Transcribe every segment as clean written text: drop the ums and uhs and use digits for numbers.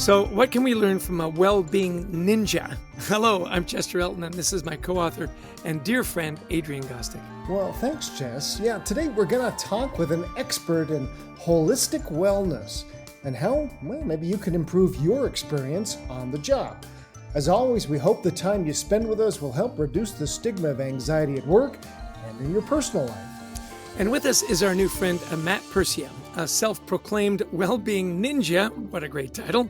So, what can we learn from a well-being ninja? Hello, I'm Chester Elton, and this is my co-author and dear friend, Adrian Gostick. Well, thanks, Jess. Yeah, today we're going to talk with an expert in holistic wellness and how, well, maybe you can improve your experience on the job. As always, we hope the time you spend with us will help reduce the stigma of anxiety at work and in your personal life. And with us is our new friend, Matt Persia, a self-proclaimed well-being ninja, what a great title,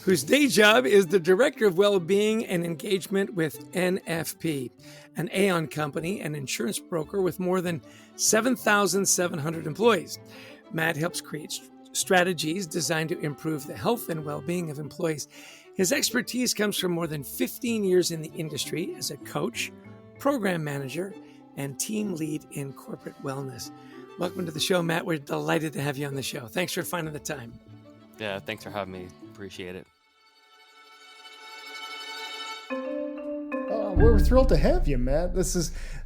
whose day job is the Director of Wellbeing and Engagement with NFP, an Aon company, an insurance broker with more than 7,700 employees. Matt helps create strategies designed to improve the health and well-being of employees. His expertise comes from more than 15 years in the industry as a coach, program manager, and team lead in corporate wellness. Welcome to the show, Matt. We're delighted to have you on the show. Thanks for finding the time. Yeah, thanks for having me. Appreciate it. We're thrilled to have you, Matt. This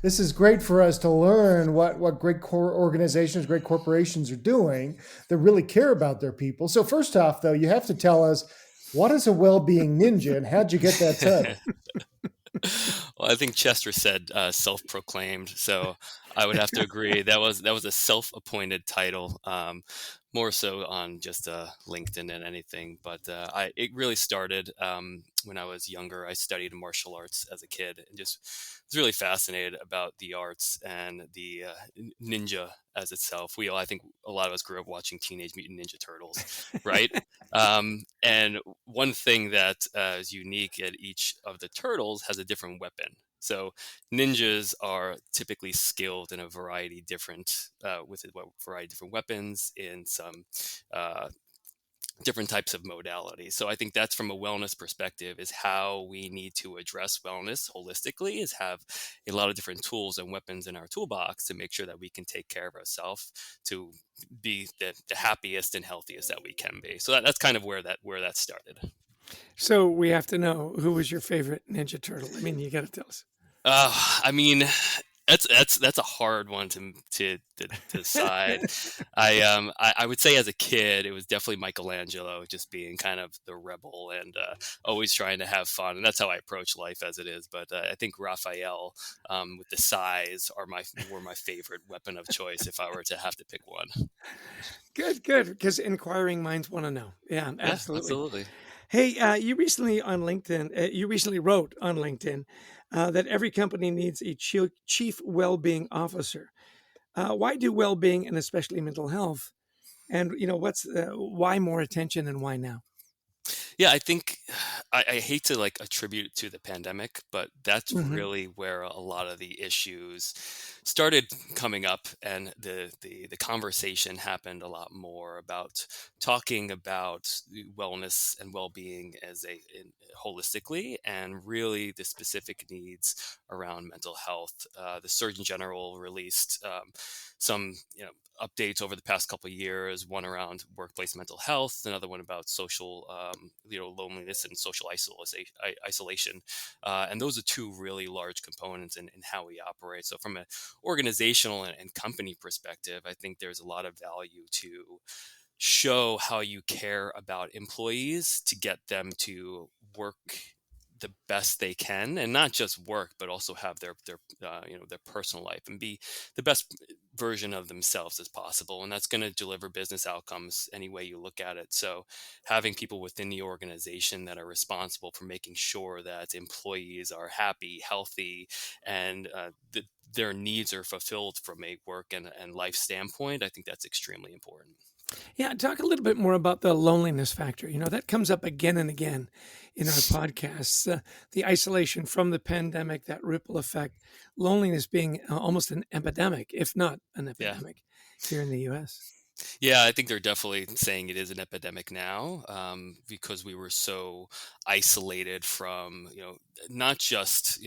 is great for us to learn what great organizations, great corporations are doing that really care about their people. So first off, though, you have to tell us, what is a well-being ninja and how'd you get that title? Well, I think Chester said self-proclaimed, so I would have to agree. That was a self-appointed title, more so on just LinkedIn than anything. But it really started when I was younger. I studied martial arts as a kid and just was really fascinated about the arts and the ninja as itself. I think a lot of us grew up watching Teenage Mutant Ninja Turtles, right? And one thing that is unique at each of the turtles has a different weapon. So ninjas are typically skilled in a variety different different weapons in some different types of modalities. So I think that's from a wellness perspective is how we need to address wellness holistically, is have a lot of different tools and weapons in our toolbox to make sure that we can take care of ourselves to be the happiest and healthiest that we can be. So that's kind of where that started. So we have to know, who was your favorite Ninja Turtle? I mean, you got to tell us. I mean, that's a hard one to decide. I would say as a kid, it was definitely Michelangelo, just being kind of the rebel and always trying to have fun, and that's how I approach life as it is. But I think Raphael, with the size, were my favorite weapon of choice if I were to have to pick one. Good, because inquiring minds want to know. Yeah, absolutely. Yeah, absolutely. Hey, you recently wrote on LinkedIn that every company needs a chief well-being officer. Why do well-being and especially mental health? And why more attention and why now? Yeah, I think I hate to attribute to the pandemic, but that's Mm-hmm. really where a lot of the issues started coming up, and the conversation happened a lot more about talking about wellness and well-being holistically, and really the specific needs around mental health. The Surgeon General released some updates over the past couple of years, one around workplace mental health, another one about social loneliness and social isolation. And those are two really large components in how we operate. So from an organizational and company perspective, I think there's a lot of value to show how you care about employees to get them to work the best they can, and not just work, but also have their personal life and be the best version of themselves as possible. And that's going to deliver business outcomes any way you look at it. So having people within the organization that are responsible for making sure that employees are happy, healthy, and their needs are fulfilled from a work and life standpoint, I think that's extremely important. Yeah, talk a little bit more about the loneliness factor. That comes up again and again in our podcasts. The isolation from the pandemic, that ripple effect, loneliness being almost an epidemic, if not an epidemic, here in the U.S. Yeah, I think they're definitely saying it is an epidemic now, because we were so isolated from, not just,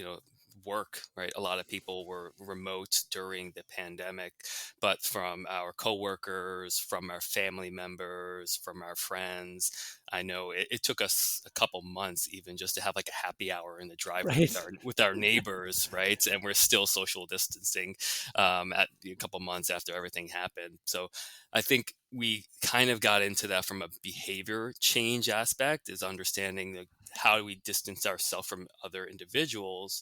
work, right? A lot of people were remote during the pandemic, but from our coworkers, from our family members, from our friends, I know it took us a couple months even just to have like a happy hour in the driveway Right. with our neighbors, right? And we're still social distancing at a couple months after everything happened. So I think we kind of got into that from a behavior change aspect, is understanding how do we distance ourselves from other individuals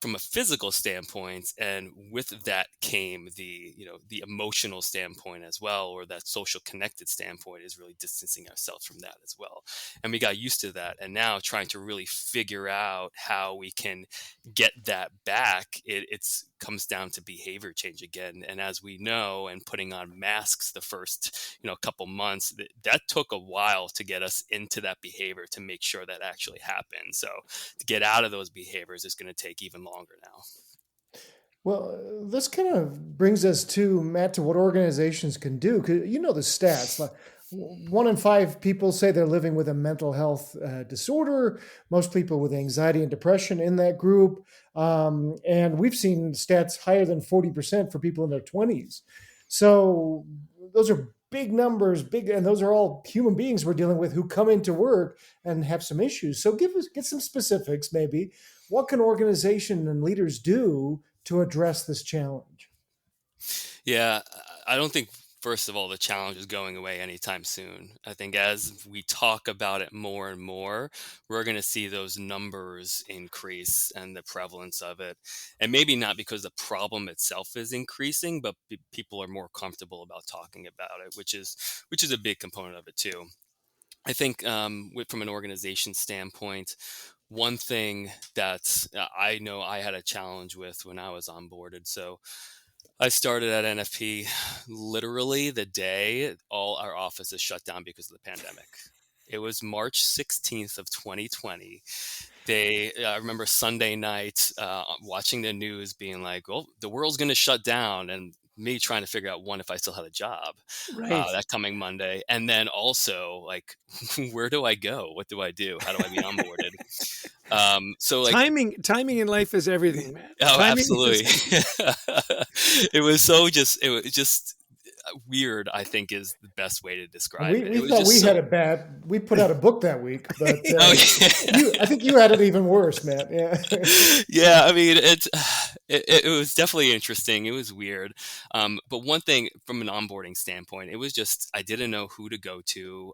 from a physical standpoint, and with that came the emotional standpoint as well, or that social connected standpoint, is really distancing ourselves from that as well. And we got used to that, and now trying to really figure out how we can get that back. It's comes down to behavior change again. And as we know, and putting on masks the first couple months, that took a while to get us into that behavior, to make sure that actually happened. So to get out of those behaviors is going to take even longer now. Well, this kind of brings us to, Matt, to what organizations can do. Because you know the stats, like 1 in 5 people say they're living with a mental health disorder. Most people with anxiety and depression in that group, and we've seen stats higher than 40% for people in their 20s. So those are big numbers, and those are all human beings we're dealing with who come into work and have some issues. So get some specifics, maybe. What can organization and leaders do to address this challenge? Yeah, I don't think, first of all, the challenge is going away anytime soon. I think as we talk about it more and more, we're going to see those numbers increase and the prevalence of it. And maybe not because the problem itself is increasing, but people are more comfortable about talking about it, which is a big component of it too. I think from an organization standpoint, one thing that I know I had a challenge with when I was onboarded. So I started at NFP literally the day all our offices shut down because of the pandemic. It was March 16th of 2020. I remember Sunday night watching the news being like, well, the world's going to shut down. And me trying to figure out, one, if I still had a job Right. that coming Monday. And then also like, where do I go? What do I do? How do I be onboarded? So like, Timing in life is everything, Matt. oh, Timing absolutely. is It was just weird, I think, is the best way to describe We it. It we was thought just we had so, it bad. We put out a book that week, but oh, I think you had it even worse, Matt. Yeah. yeah, I mean, it was definitely interesting. It was weird. But one thing from an onboarding standpoint, it was just, I didn't know who to go to.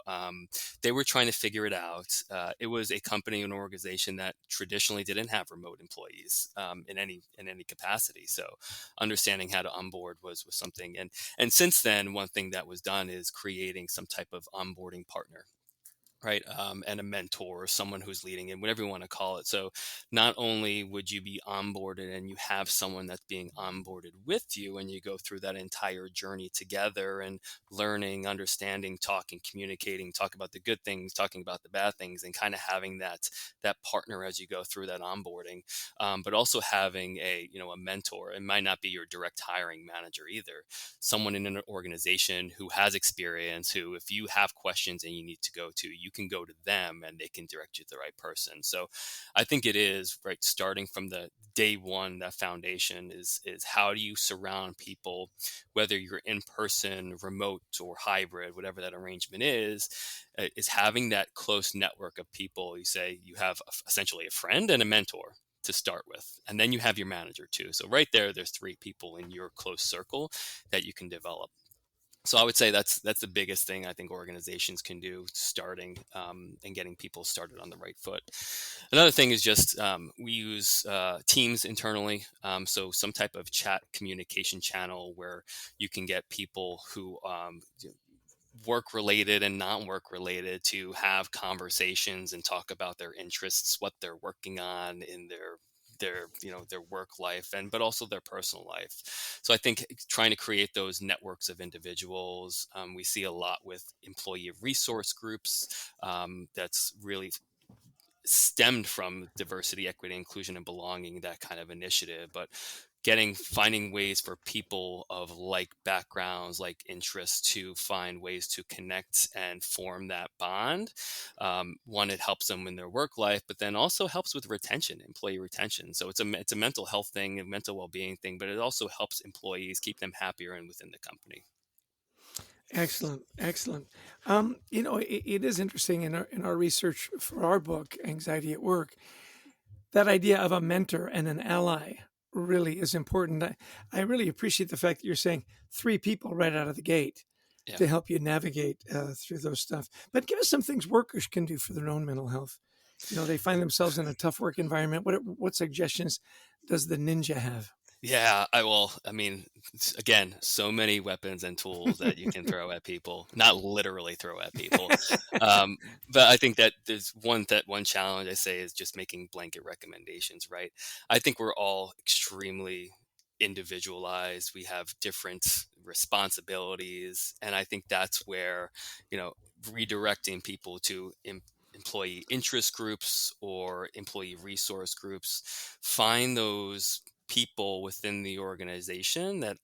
They were trying to figure it out. It was a company and organization that traditionally didn't have remote employees in any capacity. So understanding how to onboard was something. And since then, one thing that was done is creating some type of onboarding partner, right? And a mentor, or someone who's leading it, whatever you want to call it. So not only would you be onboarded and you have someone that's being onboarded with you, and you go through that entire journey together and learning, understanding, talking, communicating, talk about the good things, talking about the bad things, and kind of having that partner as you go through that onboarding. But also having a mentor. It might not be your direct hiring manager either. Someone in an organization who has experience, who, if you have questions and you need to go to, you can go to them and they can direct you to the right person. So I think it is right, starting from the day one, that foundation is how do you surround people, whether you're in person, remote, or hybrid, whatever that arrangement is having that close network of people. You say you have essentially a friend and a mentor to start with, and then you have your manager too. So right there's 3 people in your close circle that you can develop. So I would say that's the biggest thing I think organizations can do, starting and getting people started on the right foot. Another thing is just we use Teams internally, so some type of chat communication channel where you can get people who work related and non-work related to have conversations and talk about their interests, what they're working on in their work life, and but also their personal life. So I think trying to create those networks of individuals, we see a lot with employee resource groups, that's really stemmed from diversity, equity, inclusion, and belonging, that kind of initiative. But finding ways for people of like backgrounds, like interests, to find ways to connect and form that bond. One, it helps them in their work life, but then also helps with retention, employee retention. So it's a mental health thing, a mental well-being thing, but it also helps employees keep them happier and within the company. Excellent, excellent. It is interesting in our research for our book, Anxiety at Work, that idea of a mentor and an ally really is important. I really appreciate the fact that you're saying 3 people right out of the gate to help you navigate through those stuff. But give us some things workers can do for their own mental health. They find themselves in a tough work environment. What suggestions does the ninja have? Yeah, I mean, again, so many weapons and tools that you can throw at people, not literally throw at people. But I think that there's one challenge I say is just making blanket recommendations, right? I think we're all extremely individualized. We have different responsibilities. And I think that's where, redirecting people to employee interest groups or employee resource groups, find those people within the organization that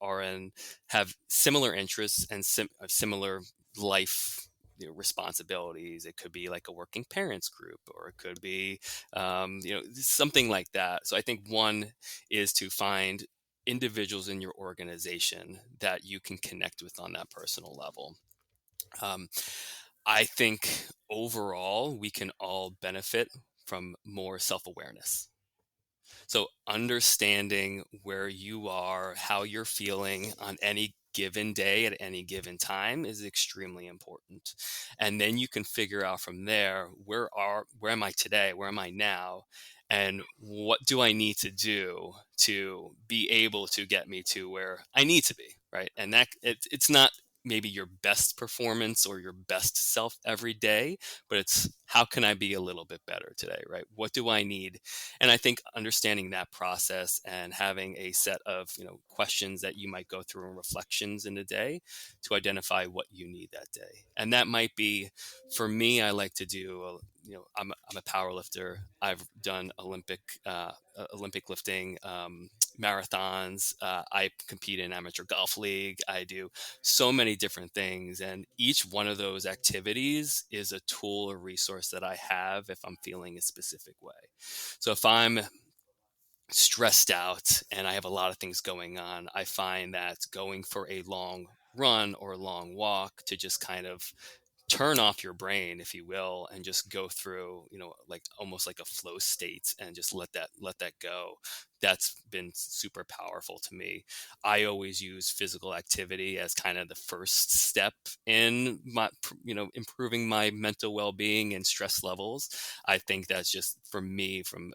have similar interests and similar life responsibilities. It could be like a working parents group, or it could be something like that. So I think one is to find individuals in your organization that you can connect with on that personal level. I think overall we can all benefit from more self-awareness. So understanding where you are, how you're feeling on any given day at any given time is extremely important. And then you can figure out from there, where am I today? Where am I now? And what do I need to do to be able to get me to where I need to be, right? And that it's not maybe your best performance or your best self every day, but it's how can I be a little bit better today, right? What do I need? And I think understanding that process and having a set of questions that you might go through and reflections in a day to identify what you need that day. And that might be, for me, I like to do I'm a power lifter. I've done Olympic lifting, marathons. I compete in amateur golf league. I do so many different things, and each one of those activities is a tool or resource that I have if I'm feeling a specific way. So if I'm stressed out and I have a lot of things going on, I find that going for a long run or a long walk to just kind of turn off your brain, if you will, and just go through, like almost like a flow state and just let that go. That's been super powerful to me. I always use physical activity as kind of the first step in my, improving my mental well-being and stress levels. I think that's just for me from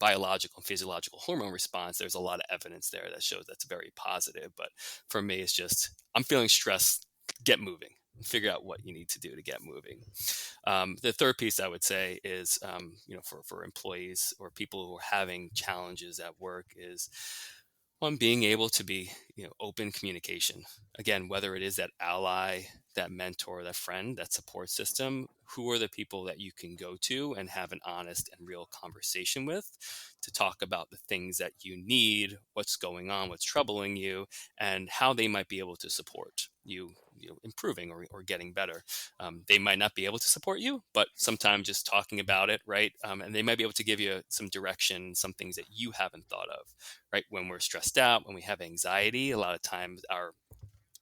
biological and physiological hormone response, there's a lot of evidence there that shows that's very positive. But for me, it's just, I'm feeling stressed, get moving. Figure out what you need to do to get moving. The third piece I would say is, for employees or people who are having challenges at work is on being able to be, open communication. Again, whether it is that ally, that mentor, that friend, that support system, who are the people that you can go to and have an honest and real conversation with to talk about the things that you need, what's going on, what's troubling you, and how they might be able to support you, improving or getting better. They might not be able to support you, but sometimes just talking about it, right? And they might be able to give you some direction, some things that you haven't thought of, right? When we're stressed out, when we have anxiety, a lot of times our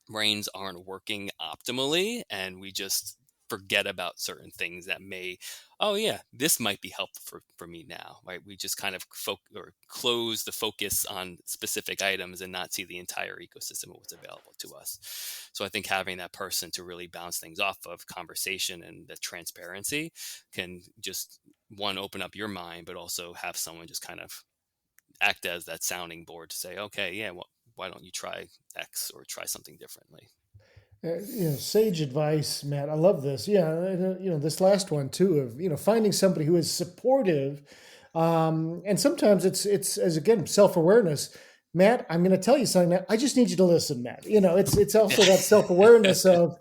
brains aren't working optimally and we just forget about certain things that this might be helpful for me now, right? We just kind of close the focus on specific items and not see the entire ecosystem of what's available to us. So I think having that person to really bounce things off of, conversation and the transparency, can just, one, open up your mind, but also have someone just kind of act as that sounding board to say, okay, yeah, well, why don't you try X or try something differently? Sage advice, Matt. I love this. Yeah, this last one too of finding somebody who is supportive, and sometimes it's as again self-awareness. Matt, I'm going to tell you something. Matt, I just need you to listen, Matt. It's also that self-awareness of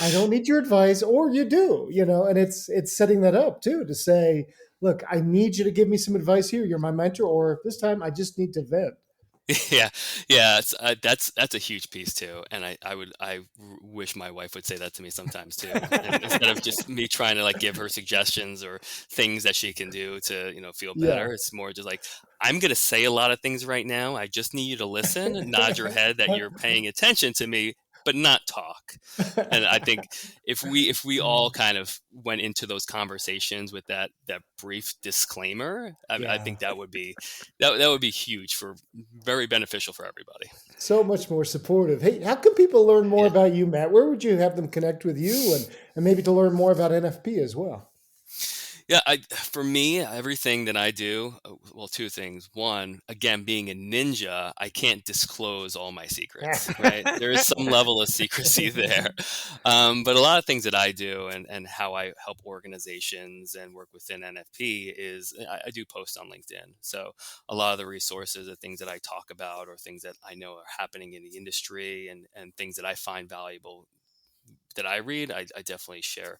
I don't need your advice, or you do. And it's setting that up too to say, look, I need you to give me some advice here. You're my mentor, or this time I just need to vent. Yeah, yeah, that's a huge piece too, and I wish my wife would say that to me sometimes too, and instead of just me trying to like give her suggestions or things that she can do to feel Yeah. better. It's more just like, I'm gonna say a lot of things right now. I just need you to listen, and nod your head that you're paying attention to me, but not talk. And I think if we all kind of went into those conversations with that brief disclaimer, I Yeah. think that would be huge, for very beneficial for everybody. So much more supportive. Hey, how can people learn more Yeah. about you, Matt? Where would you have them connect with you and maybe to learn more about NFP as well? Yeah, for me, everything that I do, well, two things. One, again, being a ninja, I can't disclose all my secrets, right? There is some level of secrecy there. But a lot of things that I do, and how I help organizations and work within NFP is I do post on LinkedIn. So a lot of the resources, the things that I talk about, or things that I know are happening in the industry, and things that I find valuable that I read, I definitely share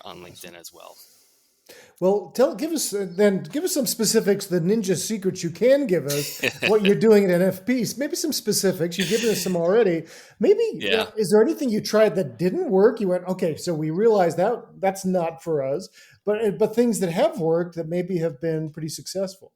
on LinkedIn as well. Well, give us some specifics, the ninja secrets you can give us, what you're doing at NFP. Maybe some specifics. You've given us some already. Maybe, Yeah. is there anything you tried that didn't work? You went, okay, so we realized that that's not for us, but things that have worked that maybe have been pretty successful.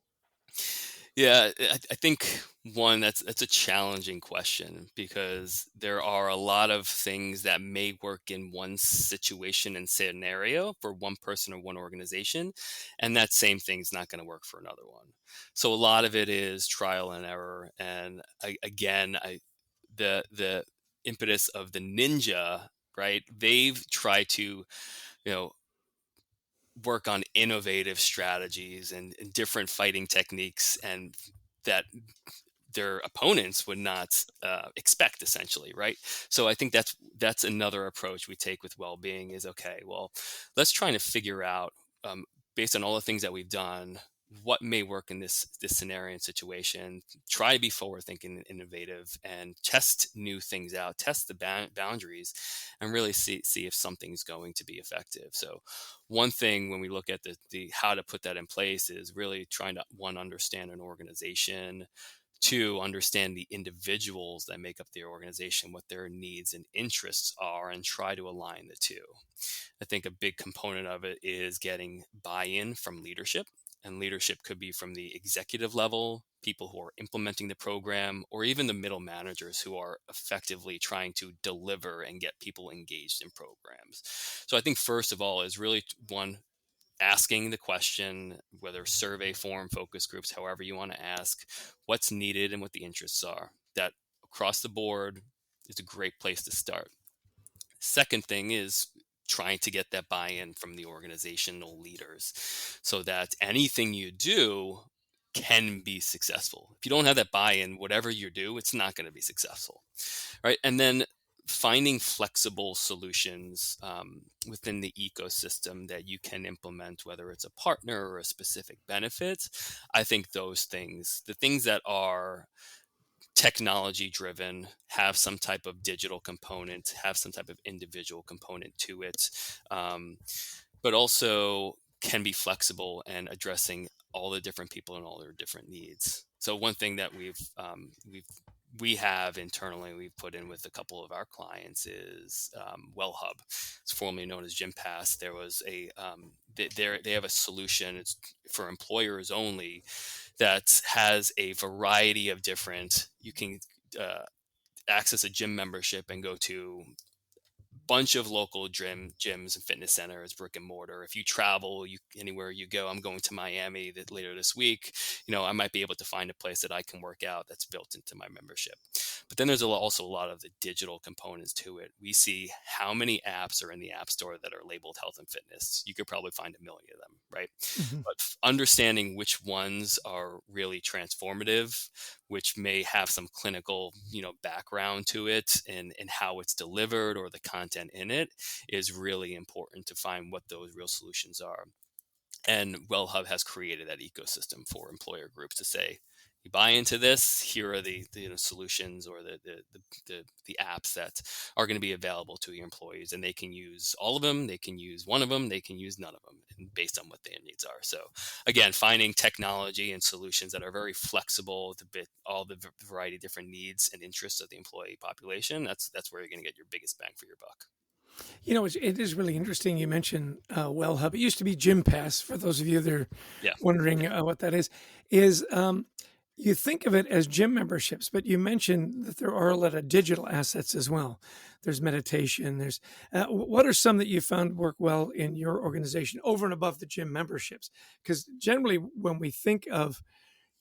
Yeah, I think one, that's a challenging question, because there are a lot of things that may work in one situation and scenario for one person or one organization, and that same thing's not going to work for another one. So a lot of it is trial and error, and again, the impetus of the ninja, right? They've tried to you know work on innovative strategies and different fighting techniques, and that their opponents would not expect, essentially, right? So I think that's another approach we take with well-being is, okay, well, let's try to figure out, um, based on all the things that we've done, what may work in this scenario and situation. Try to be forward thinking and innovative, and test new things out, test the boundaries, and really see if something's going to be effective. So one thing when we look at the how to put that in place is really trying to, one, understand an organization, two, understand the individuals that make up the organization, what their needs and interests are, and try to align the two. I think a big component of it is getting buy-in from leadership. And leadership could be from the executive level, people who are implementing the program, or even the middle managers who are effectively trying to deliver and get people engaged in programs. So I think first of all is really, one, asking the question, whether survey form, focus groups, however you want to ask, what's needed and what the interests are. That, across the board, is a great place to start. Second thing is trying to get that buy-in from the organizational leaders, so that anything you do can be successful. If you don't have that buy-in, whatever you do, it's not going to be successful, right? And then finding flexible solutions within the ecosystem that you can implement, whether it's a partner or a specific benefit. I think those things, the things that are technology driven, have some type of digital component, have some type of individual component to it, um, but also can be flexible and addressing all the different people and all their different needs. So one thing that we have internally, we've put in with a couple of our clients, is WellHub. It's formerly known as GymPass. There was they have a solution. It's for employers only, that has a variety of different. You can uh, access a gym membership and go to bunch of local gyms and fitness centers, brick and mortar. If you travel, anywhere you go, I'm going to Miami later this week. I might be able to find a place that I can work out that's built into my membership. But then there's also a lot of the digital components to it. We see how many apps are in the app store that are labeled health and fitness. You could probably find a million of them, right? Mhm. But understanding which ones are really transformative, which may have some clinical, background to it, and how it's delivered, or the content in it, is really important to find what those real solutions are. And WellHub has created that ecosystem for employer groups to say, You buy into this, here are the solutions or the apps that are going to be available to your employees, and they can use all of them, they can use one of them, they can use none of them, and based on what their needs are. So again, finding technology and solutions that are very flexible to fit all the variety of different needs and interests of the employee population, that's where you're going to get your biggest bang for your buck. It is really interesting. You mentioned WellHub. It used to be Gym Pass. For those of you that are Yeah. wondering what that is you think of it as gym memberships, but you mentioned that there are a lot of digital assets as well. There's meditation. There's what are some that you found work well in your organization over and above the gym memberships? Because generally, when we think of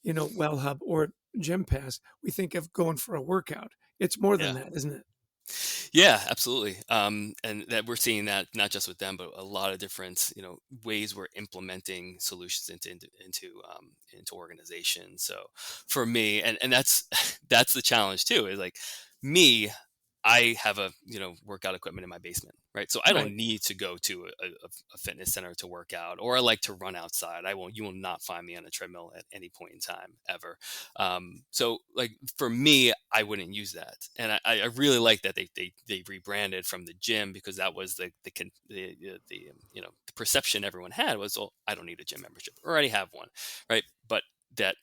WellHub or Gym Pass, we think of going for a workout. It's more than Yeah. that, isn't it? Yeah, absolutely. And that we're seeing that not just with them, but a lot of different, ways we're implementing solutions into organizations. So for me, and that's that's the challenge too, is like me, I have a workout equipment in my basement, right? So I don't Right. need to go to a fitness center to work out, or I like to run outside. You will not find me on a treadmill at any point in time ever. So like for me, I wouldn't use that, and I really like that they rebranded from the gym, because that was the perception everyone had was, oh, I don't need a gym membership, I already have one, right? But that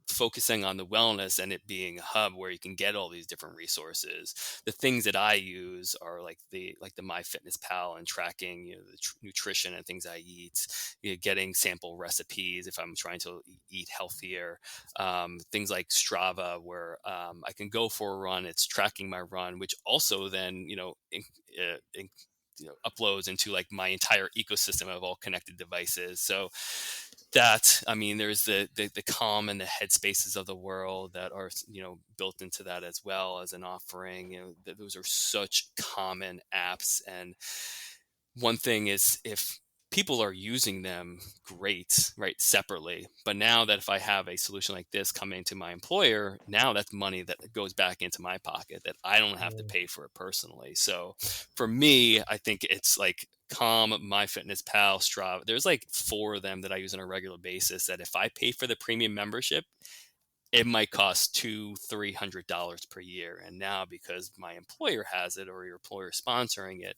focusing on the wellness and it being a hub where you can get all these different resources. The things that I use are like the MyFitnessPal and tracking the nutrition and things I eat, getting sample recipes if I'm trying to eat healthier. Things like Strava, where I can go for a run, it's tracking my run, which also then uploads into like my entire ecosystem of all connected devices. So that, I mean, there's the Calm and the Headspaces of the world that are built into that as well as an offering. Those are such common apps, and one thing is, if people are using them, great, right, separately. But now that if I have a solution like this coming to my employer, now that's money that goes back into my pocket that I don't have to pay for it personally. So for me, I think it's like Calm, MyFitnessPal, Strava. There's like 4 of them that I use on a regular basis, that if I pay for the premium membership, it might cost $200-300 per year. And now, because my employer has it, or your employer sponsoring it,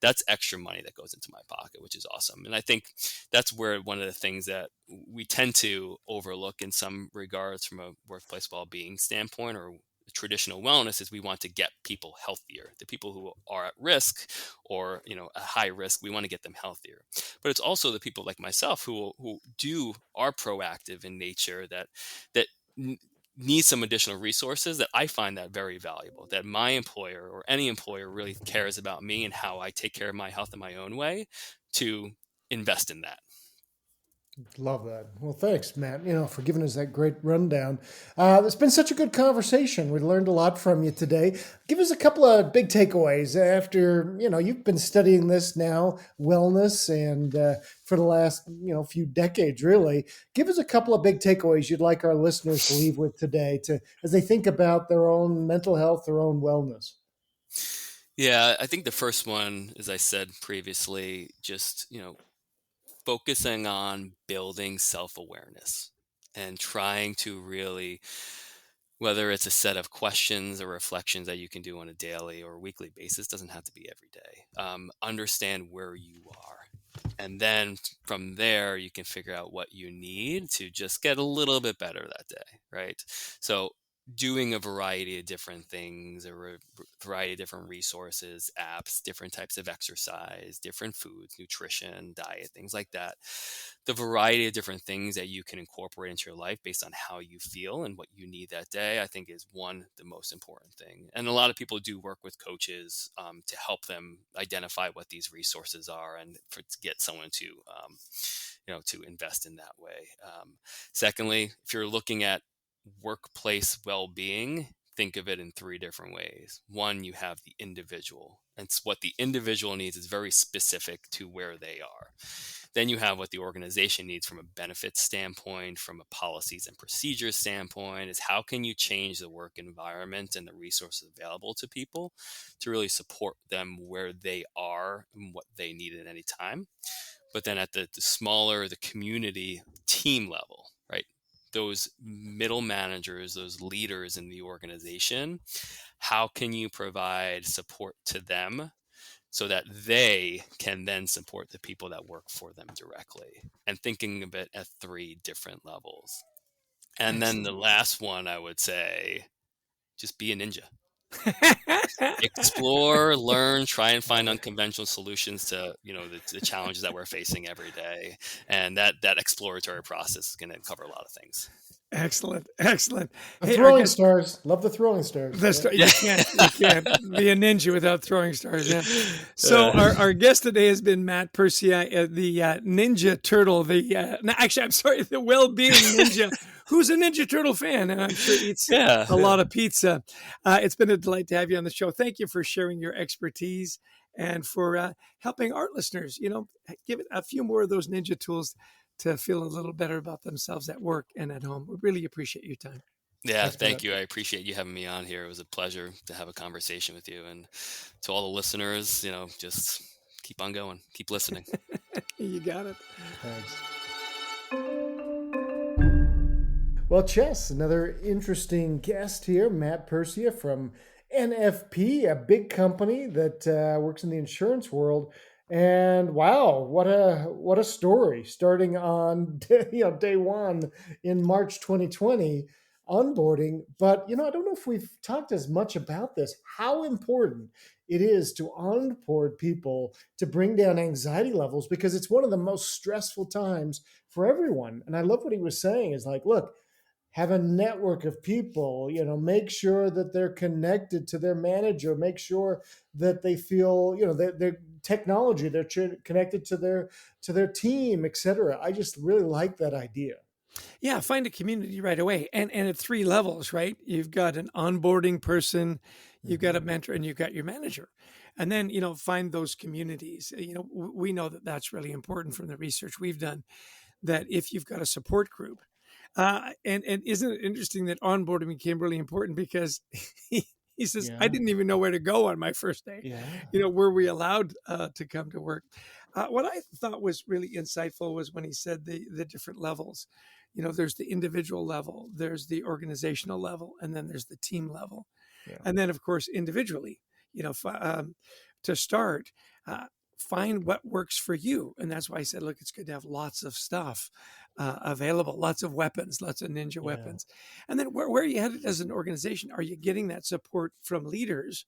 that's extra money that goes into my pocket, which is awesome. And I think that's where one of the things that we tend to overlook in some regards from a workplace well-being standpoint or traditional wellness is we want to get people healthier. The people who are at risk or at high risk, we want to get them healthier. But it's also the people like myself who are proactive in nature, that need some additional resources, that I find that very valuable, that my employer or any employer really cares about me and how I take care of my health in my own way, to invest in that. Love that. Well, thanks, Matt, for giving us that great rundown. It's been such a good conversation. We learned a lot from you today. Give us a couple of big takeaways after, you've been studying this now, wellness, and for the last, few decades, really. Give us a couple of big takeaways you'd like our listeners to leave with today as they think about their own mental health, their own wellness. Yeah, I think the first one, as I said previously, just, focusing on building self-awareness and trying to really, whether it's a set of questions or reflections that you can do on a daily or weekly basis, doesn't have to be every day, understand where you are. And then from there, you can figure out what you need to just get a little bit better that day, right? So doing a variety of different things, variety of different resources, apps, different types of exercise, different foods, nutrition, diet, things like that. The variety of different things that you can incorporate into your life based on how you feel and what you need that day, I think is the most important thing. And a lot of people do work with coaches to help them identify what these resources are, and to get someone to invest in that way. Secondly, if you're looking at workplace well-being, think of it in 3 different ways. One, you have the individual, and what the individual needs is very specific to where they are. Then you have what the organization needs from a benefits standpoint, from a policies and procedures standpoint, is how can you change the work environment and the resources available to people to really support them where they are and what they need at any time. But then at the smaller, the community team level, right? those middle managers, those leaders in the organization, how can you provide support to them so that they can then support the people that work for them directly, and thinking of it at 3 different levels. And then the Excellent. last one, I would say, just be a ninja. Explore, learn, try and find unconventional solutions to, the challenges that we're facing every day. And that exploratory process is going to cover a lot of things. Excellent. Excellent. The Hey, our throwing guest, stars. Love the throwing stars. you can't be a ninja without throwing stars. Yeah. So our guest today has been Matt Persia, the Ninja Turtle, actually, I'm sorry, the Wellbeing Ninja, who's a Ninja Turtle fan, and I'm sure eats a lot of pizza. It's been a delight to have you on the show. Thank you for sharing your expertise and for helping our listeners, give it a few more of those ninja tools to feel a little better about themselves at work and at home. We really appreciate your time. Yeah, Thanks, thank Matt. you. I appreciate you having me on here. It was a pleasure to have a conversation with you. And to all the listeners, just keep on going, keep listening. You got it. Thanks. Well, Chess, another interesting guest here, Matt Persia from NFP, a big company that works in the insurance world. And wow, what a story! Starting on day one in March 2020, onboarding. But I don't know if we've talked as much about this. How important it is to onboard people to bring down anxiety levels, because it's one of the most stressful times for everyone. And I love what he was saying is like, look, have a network of people, make sure that they're connected to their manager, make sure that they feel, their technology, they're connected to their team, etc. I just really like that idea. Yeah, find a community right away. And at 3 levels, right? You've got an onboarding person, you've got a mentor, and you've got your manager. And then, find those communities. We know that that's really important from the research we've done, that if you've got a support group, and isn't it interesting that onboarding became really important, because he says, I didn't even know where to go on my first day. Yeah. Were we allowed to come to work? What I thought was really insightful was when he said the different levels. There's the individual level, there's the organizational level, and then there's the team level. Yeah. And then, of course, individually, to start, find what works for you. And that's why I said, look, it's good to have lots of stuff available, lots of weapons, lots of ninja weapons. And then where are you headed as an organization? Are you getting that support from leaders?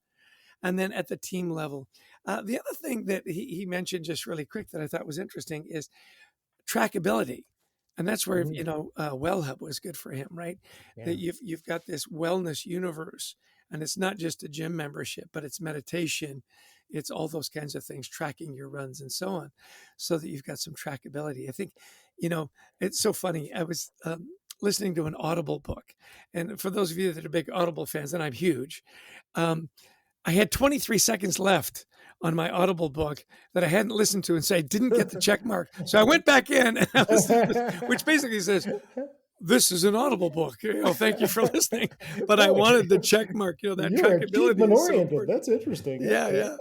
And then at the team level, the other thing that he mentioned just really quick that I thought was interesting is trackability. And that's where, WellHub was good for him, right? Yeah. That you've got this wellness universe, and it's not just a gym membership, but it's meditation. It's all those kinds of things, tracking your runs and so on, so that you've got some trackability. I think, it's so funny. I was listening to an Audible book. And for those of you that are big Audible fans, and I'm huge, I had 23 seconds left on my Audible book that I hadn't listened to, and so I didn't get the check mark. So I went back in and I listened to this, which basically says, this is an Audible book. Thank you for listening. But I wanted the check mark, that trackability is so important. That's interesting. Yeah.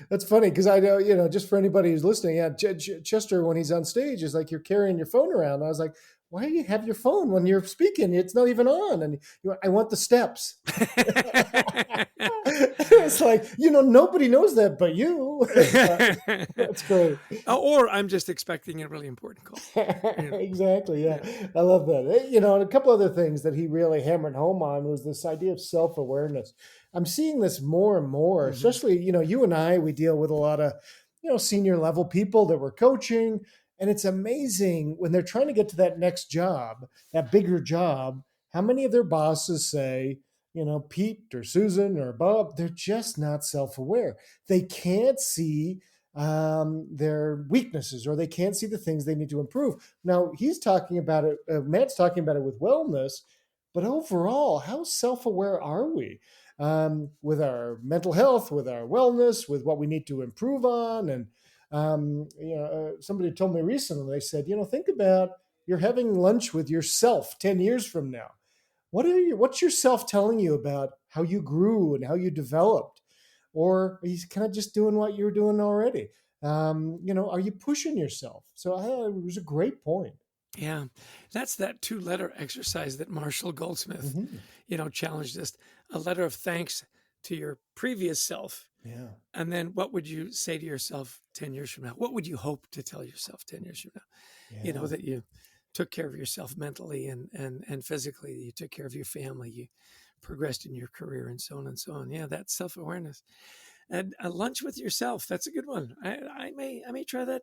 That's funny, because I know, just for anybody who's listening, Chester, when he's on stage, is like, you're carrying your phone around. I was like, why do you have your phone when you're speaking? It's not even on. And I want the steps. It's like, nobody knows that but you. That's great. Or I'm just expecting a really important call. Exactly. Yeah. I love that. And a couple other things that he really hammered home on was this idea of self-awareness. I'm seeing this more and more, especially, you and I, we deal with a lot of, senior level people that we're coaching. And it's amazing when they're trying to get to that next job, that bigger job, how many of their bosses say, Pete or Susan or Bob, they're just not self-aware. They can't see their weaknesses, or they can't see the things they need to improve. Now, he's talking about it, Matt's talking about it with wellness, but overall, how self-aware are we with our mental health, with our wellness, with what we need to improve on? And somebody told me recently, they said, think about, you're having lunch with yourself 10 years from now. What's yourself telling you about how you grew and how you developed? Or are you kind of just doing what you're doing already? Are you pushing yourself? So it was a great point. Yeah, that's that 2-letter exercise that Marshall Goldsmith, challenged us. A letter of thanks to your previous self. Yeah. And then what would you say to yourself 10 years from now? What would you hope to tell yourself 10 years from now? Yeah. That you took care of yourself mentally and physically, you took care of your family, you progressed in your career, and so on and so on. Yeah, that's self-awareness. And a lunch with yourself, that's a good one. I may try that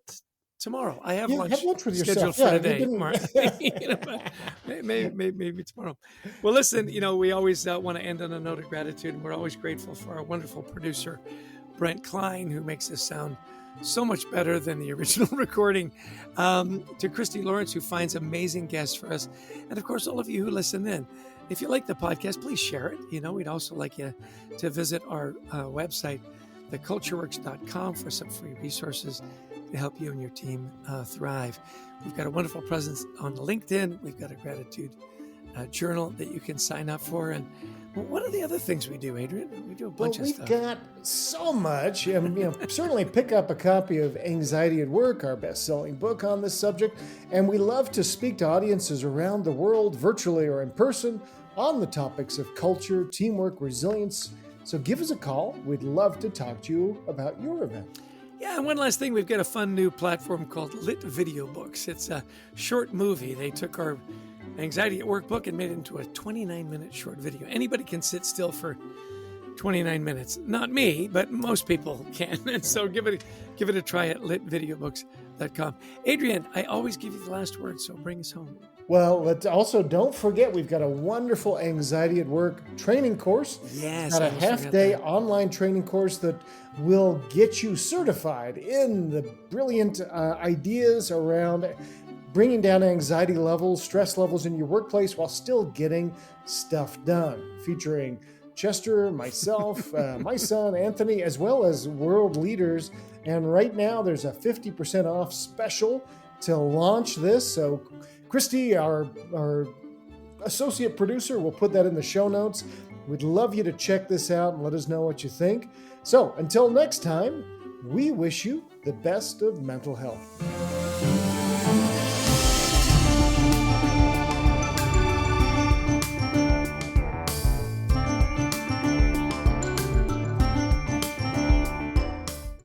tomorrow. I have lunch have lunch with scheduled yourself. for Yeah, today. But maybe tomorrow. Well, listen, we always want to end on a note of gratitude, and we're always grateful for our wonderful producer, Brent Klein, who makes this sound so much better than the original recording, to Christy Lawrence, who finds amazing guests for us, and of course, all of you who listen in. If you like the podcast, please share it. We'd also like you to visit our website, thecultureworks.com, for some free resources to help you and your team thrive. We've got a wonderful presence on LinkedIn. We've got a gratitude journal that you can sign up for. And what are the other things we do, Adrian? We do a bunch of stuff. We've got so much. Certainly pick up a copy of Anxiety at Work, our best-selling book on this subject. And we love to speak to audiences around the world, virtually or in person, on the topics of culture, teamwork, resilience. So give us a call. We'd love to talk to you about your event. Yeah, and one last thing, we've got a fun new platform called Lit Video Books. It's a short movie. They took our Anxiety at Work book and made it into a 29-minute short video. Anybody can sit still for 29 minutes. Not me, but most people can. And so give it a try at litvideobooks.com. Adrian, I always give you the last word, so bring us home. Well, also don't forget, we've got a wonderful Anxiety at Work training course. Yes. Got a half-day online training course that will get you certified in the brilliant ideas around bringing down anxiety levels, stress levels in your workplace while still getting stuff done. Featuring Chester, myself, my son, Anthony, as well as world leaders. And right now there's a 50% off special to launch this. So Christy, our associate producer, will put that in the show notes. We'd love you to check this out and let us know what you think. So until next time, we wish you the best of mental health.